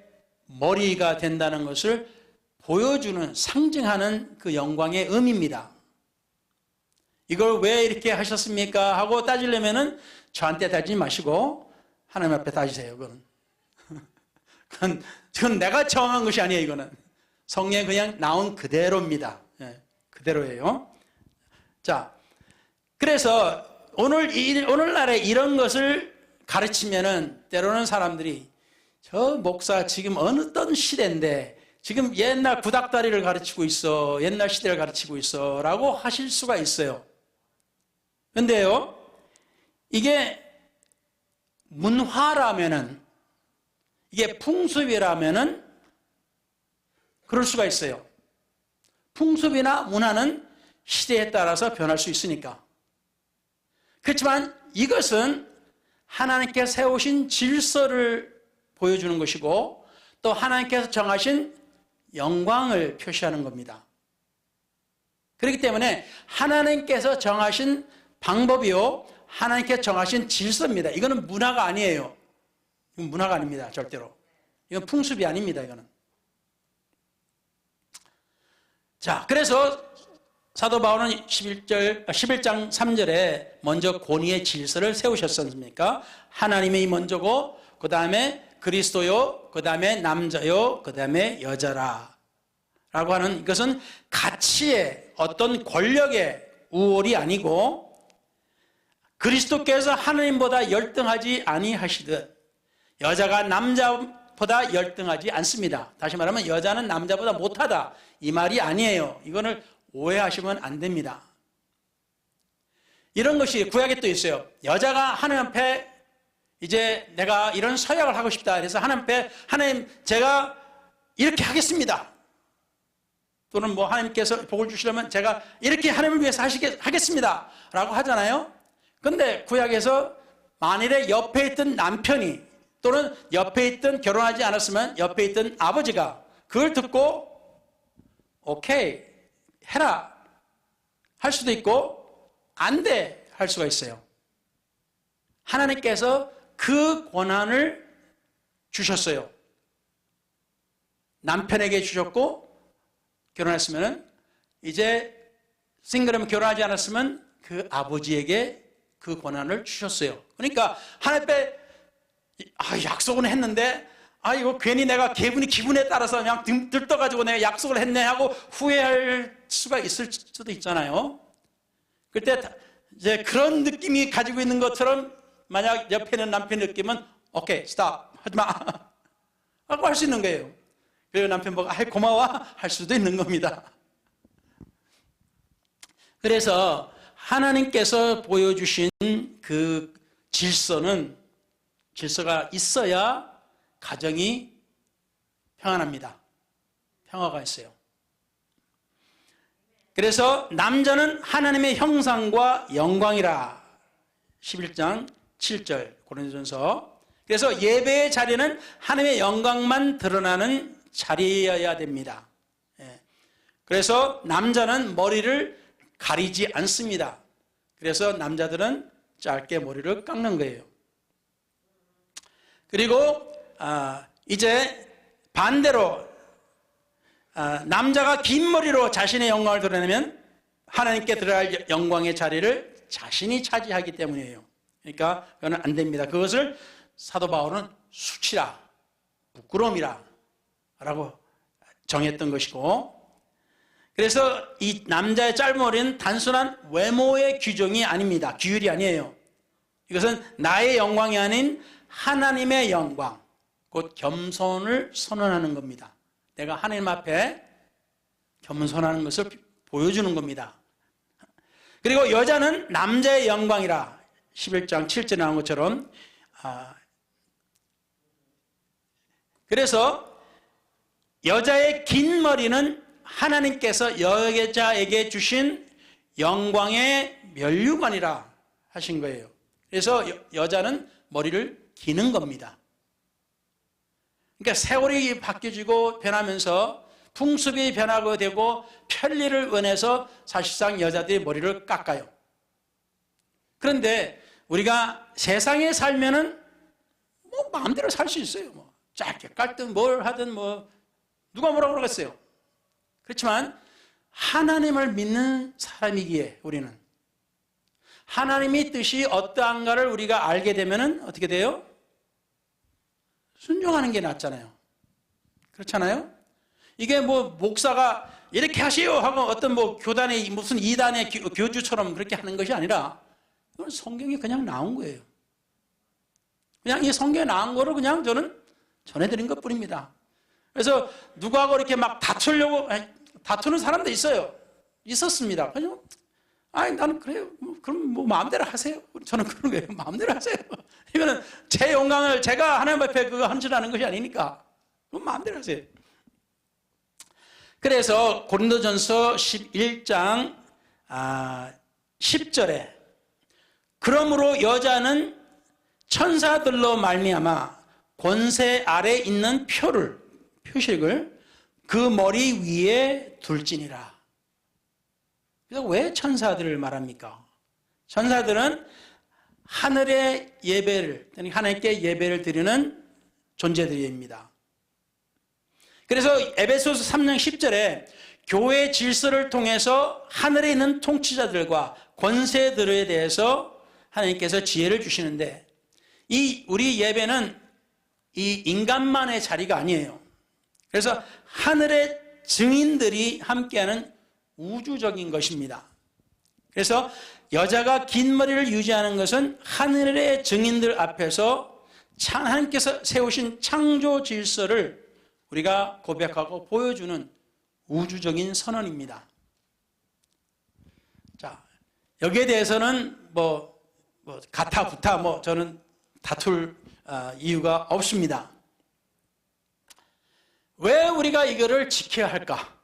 머리가 된다는 것을 보여주는, 상징하는 그 영광의 의미입니다. 이걸 왜 이렇게 하셨습니까? 하고 따지려면은 저한테 따지지 마시고 하나님 앞에 따지세요. 그건 내가 정한 것이 아니에요. 이거는 성경에 그냥 나온 그대로입니다. 예, 그대로예요. 자, 그래서 오늘날에 이런 것을 가르치면은 때로는 사람들이 저 목사 지금 어떤 시대인데 지금 옛날 구닥다리를 가르치고 있어, 옛날 시대를 가르치고 있어 라고 하실 수가 있어요. 근데요, 이게 문화라면은, 이게 풍습이라면은 그럴 수가 있어요. 풍습이나 문화는 시대에 따라서 변할 수 있으니까. 그렇지만 이것은 하나님께 세우신 질서를 보여주는 것이고 또 하나님께서 정하신 영광을 표시하는 겁니다. 그렇기 때문에 하나님께서 정하신 방법이요, 하나님께서 정하신 질서입니다. 이거는 문화가 아니에요. 이건 문화가 아닙니다. 절대로. 이건 풍습이 아닙니다. 이거는. 자, 그래서 사도 바울은 11장 3절에 먼저 권위의 질서를 세우셨습니까? 하나님이 먼저고 그 다음에 그리스도요, 그 다음에 남자요, 그 다음에 여자라 라고 하는, 이것은 가치의 어떤 권력의 우월이 아니고 그리스도께서 하나님보다 열등하지 아니하시듯 여자가 남자보다 열등하지 않습니다. 다시 말하면 여자는 남자보다 못하다, 이 말이 아니에요. 이거를 오해하시면 안 됩니다. 이런 것이 구약에 또 있어요. 여자가 하나님 앞에 이제 내가 이런 서약을 하고 싶다. 그래서 하나님 앞에 하나님 제가 이렇게 하겠습니다. 또는 뭐 하나님께서 복을 주시려면 제가 이렇게 하나님을 위해서 하겠습니다. 라고 하잖아요. 근데 구약에서 만일에 옆에 있던 남편이 또는 옆에 있던, 결혼하지 않았으면 옆에 있던 아버지가 그걸 듣고 오케이 해라 할 수도 있고 안 돼 할 수가 있어요. 하나님께서 그 권한을 주셨어요. 남편에게 주셨고 결혼했으면 이제 싱글하면 결혼하지 않았으면 그 아버지에게 그 권한을 주셨어요. 그러니까 하나님 앞에 약속은 했는데 아, 이거 괜히 내가 기분에 따라서 그냥 들떠가지고 내가 약속을 했네 하고 후회할 수가 있을 수도 있잖아요. 그때 이제 그런 느낌이 가지고 있는 것처럼 만약 옆에 있는 남편의 느낌은 오케이, 스탑, 하지 마 하고 할 수 있는 거예요. 그리고 남편 보고 아이 고마워 할 수도 있는 겁니다. 그래서 하나님께서 보여주신 그 질서가 있어야 가정이 평안합니다. 평화가 있어요. 그래서 남자는 하나님의 형상과 영광이라 11장 7절 고린도전서. 그래서 예배의 자리는 하나님의 영광만 드러나는 자리여야 됩니다. 그래서 남자는 머리를 가리지 않습니다. 그래서 남자들은 짧게 머리를 깎는 거예요. 그리고 이제 반대로 남자가 긴 머리로 자신의 영광을 드러내면 하나님께 들어갈 영광의 자리를 자신이 차지하기 때문이에요. 그러니까 그건 안 됩니다. 그것을 사도 바울은 수치라, 부끄러움이라 라고 정했던 것이고, 그래서 이 남자의 짧은 머리는 단순한 외모의 규정이 아닙니다. 규율이 아니에요. 이것은 나의 영광이 아닌 하나님의 영광, 곧 겸손을 선언하는 겁니다. 내가 하나님 앞에 겸손하는 것을 보여주는 겁니다. 그리고 여자는 남자의 영광이라 11장 7절에 나온 것처럼 그래서 여자의 긴 머리는 하나님께서 여자에게 주신 영광의 면류관이라 하신 거예요. 그래서 여자는 머리를 기는 겁니다. 그러니까 세월이 바뀌어지고 변하면서 풍습이 변하고 되고 편리를 원해서 사실상 여자들이 머리를 깎아요. 그런데 우리가 세상에 살면은 뭐 마음대로 살 수 있어요. 뭐 짧게 깔든 뭘 하든 뭐 누가 뭐라고 그러겠어요. 그렇지만 하나님을 믿는 사람이기에 우리는 하나님의 뜻이 어떠한가를 우리가 알게 되면은 어떻게 돼요? 순종하는 게 낫잖아요. 그렇잖아요? 이게 뭐 목사가 이렇게 하시오 하고 어떤 뭐 교단의 무슨 이단의 교주처럼 그렇게 하는 것이 아니라 이건 성경이 그냥 나온 거예요. 그냥 이 성경에 나온 거를 그냥 저는 전해드린 것 뿐입니다. 그래서 누구하고 이렇게 막 다투는 사람도 있어요. 있었습니다. 그냥 아니 나는 그래요. 그럼 뭐 마음대로 하세요. 저는 그런 거예요. 마음대로 하세요. 이거는 제 영광을 제가 하나님 앞에 그거 헌신하는 것이 아니니까 뭐 마음대로 하세요. 그래서 고린도전서 11장 10절에 그러므로 여자는 천사들로 말미암아 권세 아래 있는 표식을 그 머리 위에 둘지니라. 그래서 왜 천사들을 말합니까? 천사들은 하늘의 예배를, 하나님께 예배를 드리는 존재들입니다. 그래서 에베소서 3장 10절에 교회 질서를 통해서 하늘에 있는 통치자들과 권세들에 대해서 하나님께서 지혜를 주시는데 우리 예배는 이 인간만의 자리가 아니에요. 그래서 하늘의 증인들이 함께하는 우주적인 것입니다. 그래서 여자가 긴 머리를 유지하는 것은 하늘의 증인들 앞에서 하나님께서 세우신 창조 질서를 우리가 고백하고 보여주는 우주적인 선언입니다. 자, 여기에 대해서는 가타 부타 저는 다툴 이유가 없습니다. 왜 우리가 이거를 지켜야 할까?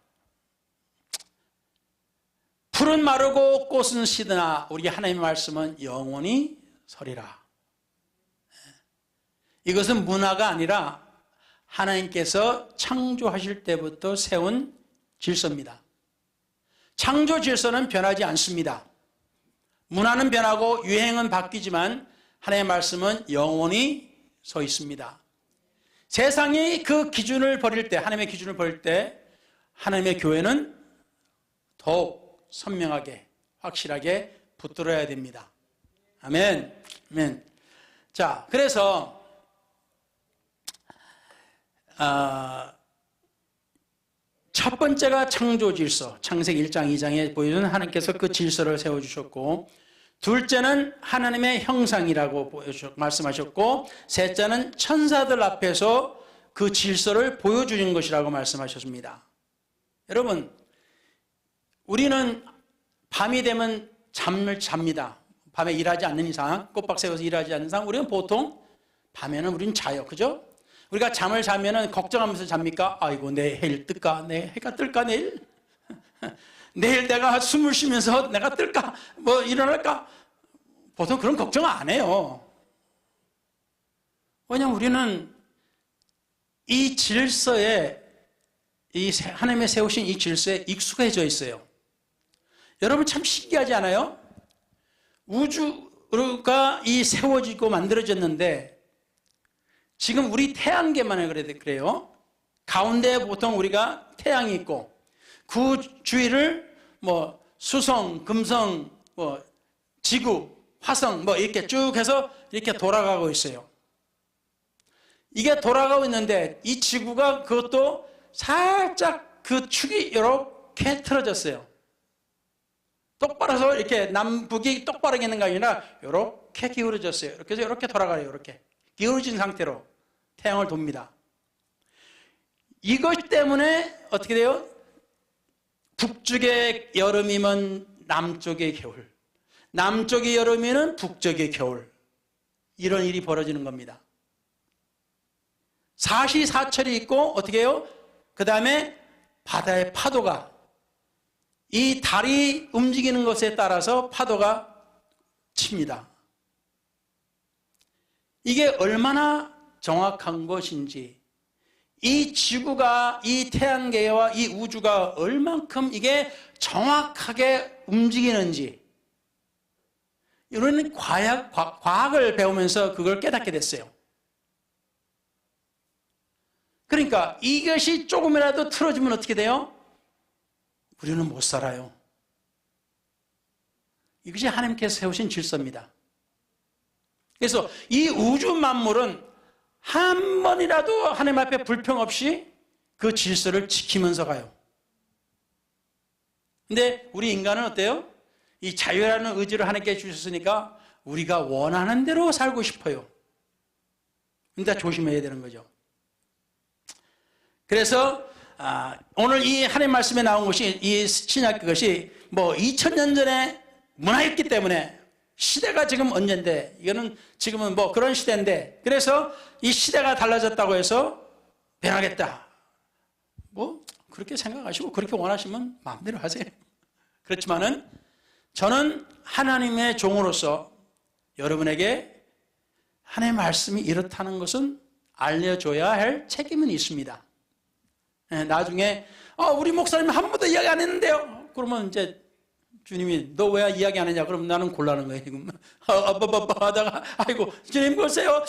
풀은 마르고 꽃은 시드나 우리 하나님의 말씀은 영원히 서리라. 이것은 문화가 아니라 하나님께서 창조하실 때부터 세운 질서입니다. 창조 질서는 변하지 않습니다. 문화는 변하고 유행은 바뀌지만 하나님의 말씀은 영원히 서 있습니다. 세상이 그 기준을 버릴 때, 하나님의 기준을 버릴 때 하나님의 교회는 더욱 선명하게 확실하게 붙들어야 됩니다. 아멘. 아멘. 자, 그래서 첫 번째가 창조 질서, 창세기 1장 2장에 보여주는 하나님께서 그 질서를 세워주셨고, 둘째는 하나님의 형상이라고 말씀하셨고, 셋째는 천사들 앞에서 그 질서를 보여주는 것이라고 말씀하셨습니다. 여러분, 우리는 밤이 되면 잠을 잡니다. 밤에 일하지 않는 이상, 꼬박 세워서 일하지 않는 이상 우리는 보통 밤에는 우리는 자요. 그죠? 우리가 잠을 자면은 걱정하면서 잡니까? 아이고, 내일 뜰까? 내 해가 뜰까? 내일? 내일 내가 숨을 쉬면서 내가 뜰까? 뭐 일어날까? 보통 그런 걱정 안 해요. 왜냐하면 우리는 이 질서에, 이 하나님의 세우신 이 질서에 익숙해져 있어요. 여러분 참 신기하지 않아요? 우주가 이 세워지고 만들어졌는데 지금 우리 태양계만 그래요. 가운데 보통 우리가 태양이 있고 그 주위를 뭐 수성, 금성, 뭐 지구, 화성 뭐 이렇게 쭉 해서 이렇게 돌아가고 있어요. 이게 돌아가고 있는데 이 지구가 그것도 살짝 그 축이 이렇게 틀어졌어요. 똑바로서 이렇게 남북이 똑바르게 있는 게 아니라 이렇게 기울어졌어요. 이렇게 해서 이렇게 돌아가요. 이렇게 기울어진 상태로 태양을 돕니다. 이것 때문에 어떻게 돼요? 북쪽의 여름이면 남쪽의 겨울, 남쪽의 여름이면 북쪽의 겨울, 이런 일이 벌어지는 겁니다. 사시사철이 있고 어떻게 해요? 그 다음에 바다의 파도가 이 달이 움직이는 것에 따라서 파도가 칩니다. 이게 얼마나 정확한 것인지, 이 지구가, 이 태양계와 이 우주가 얼만큼 이게 정확하게 움직이는지, 우리는 과학을 배우면서 그걸 깨닫게 됐어요. 그러니까 이것이 조금이라도 틀어지면 어떻게 돼요? 우리는 못 살아요. 이것이 하나님께서 세우신 질서입니다. 그래서 이 우주 만물은 한 번이라도 하나님 앞에 불평 없이 그 질서를 지키면서 가요. 근데 우리 인간은 어때요? 이 자유라는 의지를 하나님께 주셨으니까 우리가 원하는 대로 살고 싶어요. 근데 조심해야 되는 거죠. 그래서 오늘 이 하나님 말씀에 나온 것이, 이 신약 그것이 뭐 2000년 전에 문화였기 때문에, 시대가 지금 언젠데, 이거는 지금은 뭐 그런 시대인데, 그래서 이 시대가 달라졌다고 해서 변하겠다, 뭐 그렇게 생각하시고 그렇게 원하시면 마음대로 하세요. 그렇지만은 저는 하나님의 종으로서 여러분에게 하나님의 말씀이 이렇다는 것은 알려줘야 할 책임은 있습니다. 나중에 우리 목사님 한 번도 이야기 안 했는데요. 그러면 이제 주님이 너 왜 이야기 안 했냐? 그러면 나는 곤란한 거예요. 하다가 아이고 주님 보세요.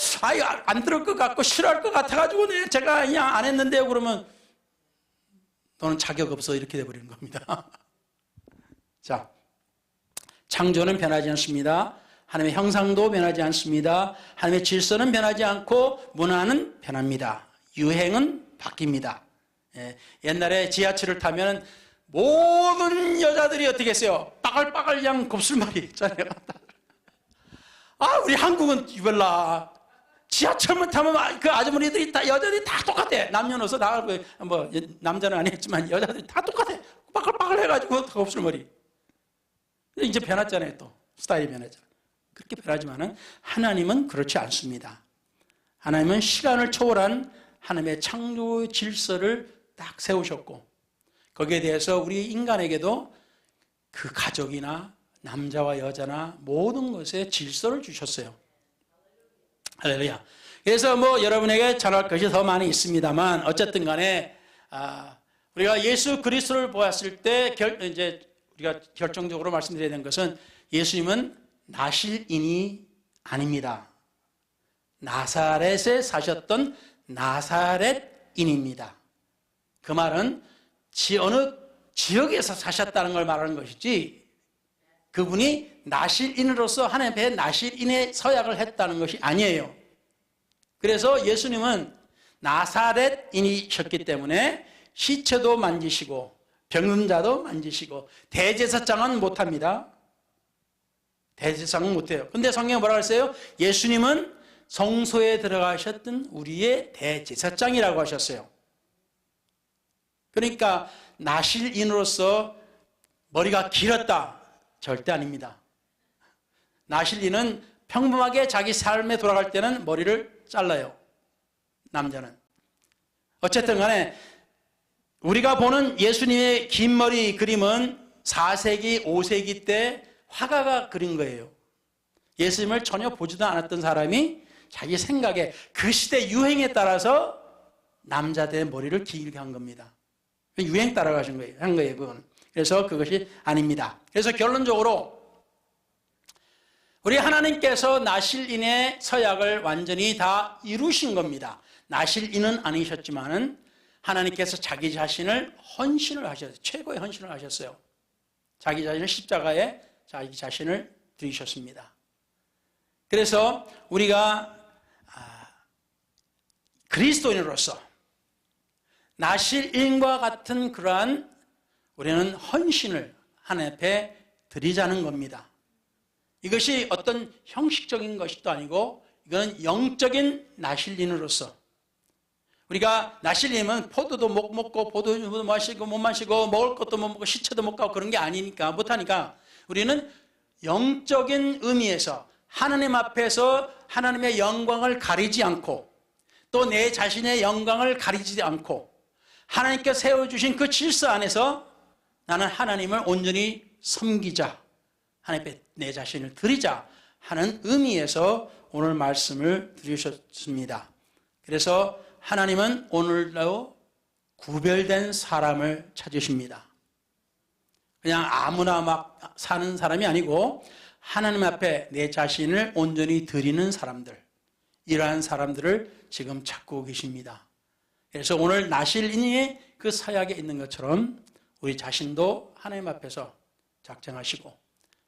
안 들을 것 같고 싫어할 것 같아가지고 제가 그냥 안 했는데요. 그러면 너는 자격 없어, 이렇게 돼버리는 겁니다. 자, 창조는 변하지 않습니다. 하나님의 형상도 변하지 않습니다. 하나님의 질서는 변하지 않고 문화는 변합니다. 유행은 바뀝니다. 옛날에 지하철을 타면 모든 여자들이 어떻게 했어요? 빠글빠글 그냥 곱슬머리 있잖아요. 우리 한국은 유별나. 지하철만 타면 그 아주머니들이 다, 여자들이 다 똑같아. 남녀노소 다, 뭐 남자는 아니었지만 여자들이 다 똑같아. 빠글빠글 해가지고 곱슬머리. 이제 변했잖아요. 또 스타일이 변했잖아요. 그렇게 변하지만은 하나님은 그렇지 않습니다. 하나님은 시간을 초월한 하나님의 창조의 질서를 딱 세우셨고, 거기에 대해서 우리 인간에게도 그 가족이나 남자와 여자나 모든 것에 질서를 주셨어요. 할렐루야. 그래서 뭐 여러분에게 전할 것이 더 많이 있습니다만, 어쨌든 간에 우리가 예수 그리스도를 보았을 때 이제 우리가 결정적으로 말씀드려야 되는 것은, 예수님은 나실인이 아닙니다. 나사렛에 사셨던 나사렛인입니다. 그 말은 어느 지역에서 사셨다는 걸 말하는 것이지, 그분이 나실인으로서 하나님 앞에 나실인의 서약을 했다는 것이 아니에요. 그래서 예수님은 나사렛인이셨기 때문에 시체도 만지시고 병음자도 만지시고 대제사장은 못합니다. 대제사장은 못해요. 근데 성경에 뭐라고 했어요? 예수님은 성소에 들어가셨던 우리의 대제사장이라고 하셨어요. 그러니까 나실인으로서 머리가 길었다? 절대 아닙니다. 나실인은 평범하게 자기 삶에 돌아갈 때는 머리를 잘라요. 남자는. 어쨌든 간에 우리가 보는 예수님의 긴 머리 그림은 4세기, 5세기 때 화가가 그린 거예요. 예수님을 전혀 보지도 않았던 사람이 자기 생각에 그 시대 유행에 따라서 남자들의 머리를 길게 한 겁니다. 유행 따라가신 거예요. 한 거예요, 그건. 그래서 그것이 아닙니다. 그래서 결론적으로 우리 하나님께서 나실인의 서약을 완전히 다 이루신 겁니다. 나실인은 아니셨지만은 하나님께서 자기 자신을 헌신을 하셨어요. 최고의 헌신을 하셨어요. 자기 자신을 십자가에 자기 자신을 드리셨습니다. 그래서 우리가 그리스도인으로서 나실인과 같은 그러한 우리는 헌신을 하나님 앞에 드리자는 겁니다. 이것이 어떤 형식적인 것도 아니고 이건 영적인 나실인으로서 우리가 나실인은 포도도 못 먹고 포도도 마시고 못 마시고 먹을 것도 못 먹고 시체도 못 가고 그런 게 아니니까 못하니까 우리는 영적인 의미에서 하나님 앞에서 하나님의 영광을 가리지 않고 또 내 자신의 영광을 가리지 않고 하나님께 세워주신 그 질서 안에서 나는 하나님을 온전히 섬기자, 하나님 앞에 내 자신을 드리자 하는 의미에서 오늘 말씀을 드리셨습니다. 그래서 하나님은 오늘도 구별된 사람을 찾으십니다. 그냥 아무나 막 사는 사람이 아니고 하나님 앞에 내 자신을 온전히 드리는 사람들, 이러한 사람들을 지금 찾고 계십니다. 그래서 오늘 나실인의 그 사약에 있는 것처럼 우리 자신도 하나님 앞에서 작정하시고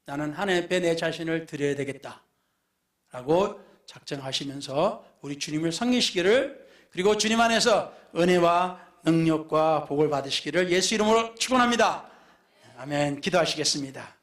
나는 하나님 앞에 내 자신을 드려야 되겠다라고 작정하시면서 우리 주님을 섬기시기를, 그리고 주님 안에서 은혜와 능력과 복을 받으시기를 예수 이름으로 축원합니다. 아멘. 기도하시겠습니다.